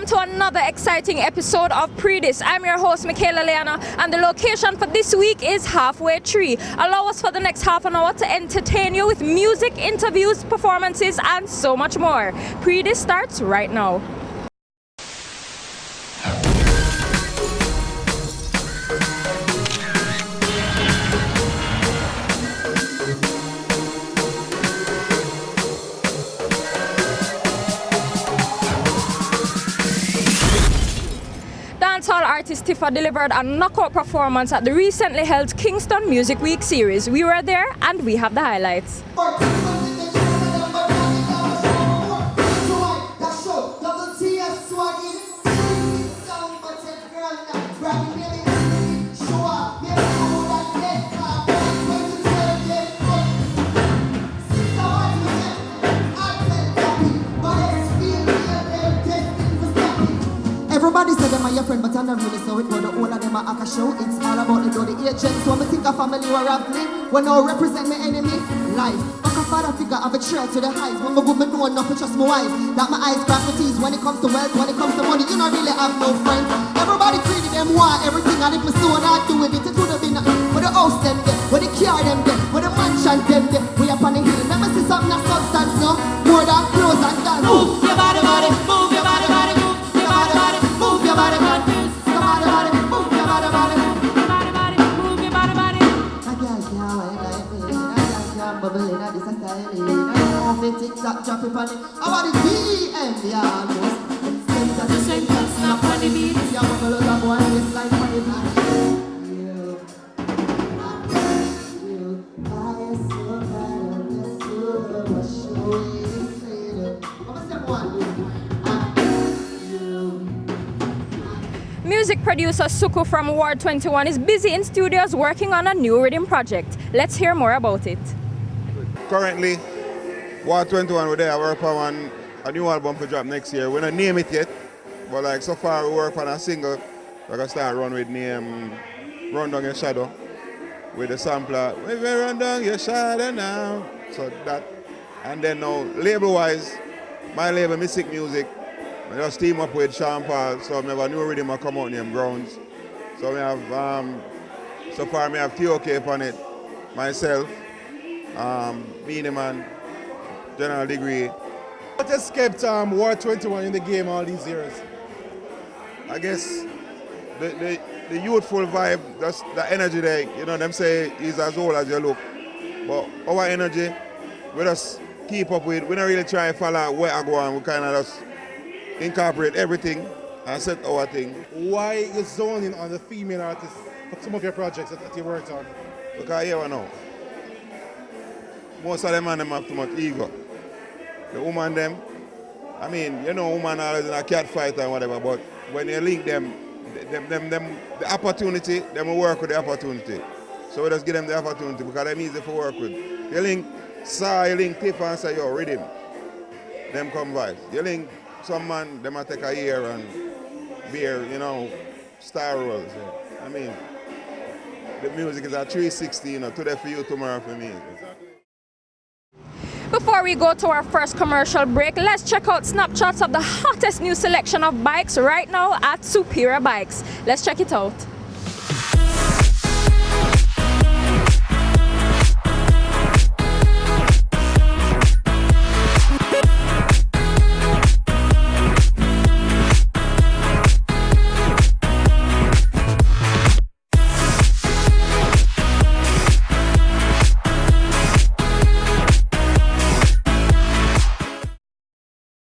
welcome to another exciting episode of Pree Dis. I'm your host, Michaela Leeanna, and the location for this week is Halfway Tree. Allow us for the next half an hour to entertain you with music, interviews, performances, and so much more. Pree Dis starts right now. Dancehall artist Tifa delivered a knockout performance at the recently held Kingston Music Week series. We were there and we have the highlights. Everybody said them are your friend, but I'm not really so it. But the whole of them are a show. It's all about the agents. So I think a family were of me. When I represent my enemy, life. Like a father figure of a trail to the highs. When my woman know enough to trust my eyes. That my eyes crack my teeth. When it comes to wealth, when it comes to money, you don't really have no friends. Everybody treated them want everything. And if my soul not doing it, it would have been where the house them there, where the car them there, where the mansion them there. We up on the hill. Never see something that substance, no. More than clothes and dance. Move your body, body, move your body, body, move your body, body. Move your body, body, move your body, body, move your body, body, move your body, body. I can't like me, I can't bubble in this style. I don't fit TikTok, drop it on it. I want the DM, yeah, almost. The same thing, snap on the beat. Yeah, bubble up one, it's like on the beat. Music producer Sukku from Ward 21 is busy in studios working on a new rhythm project. Let's hear more about it. Currently, Ward 21 we're there work on a new album to drop next year. We don't name it yet, but like so far we work on a single. We're gonna start run with name Run Down Your Shadow with the sampler. We will run down your shadow now. So that, and then now label wise, my label Mystic Music. I just team up with Sean Paul, so I have a new rhythm come out named Grounds. So we have, so far I have TOK on it, myself, Beanie Man, General Degree. What has kept Ward 21 in the game all these years? I guess the youthful vibe, that's the energy there, you know, them say is as old as you look. But our energy, we just keep up with, we don't really try to follow where I go on, we kind of just incorporate everything and set our thing. Why is zoning on the female artists for some of your projects that you worked on? Because you know, most of them and them have too much ego. The woman them, I mean, you know, woman always in a cat fight and whatever, but when you link them, the opportunity, them will work with the opportunity. So we just give them the opportunity because they're easy to work with. You link Sa, you link Tifa and say, yo, rhythm. Them come vibes. You link some man, they might take a year and bear, you know, star roles. Yeah. I mean, the music is a 360, you know, today for you, tomorrow for me. Before we go to our first commercial break, let's check out snapshots of the hottest new selection of bikes right now at Superior Bikes. Let's check it out.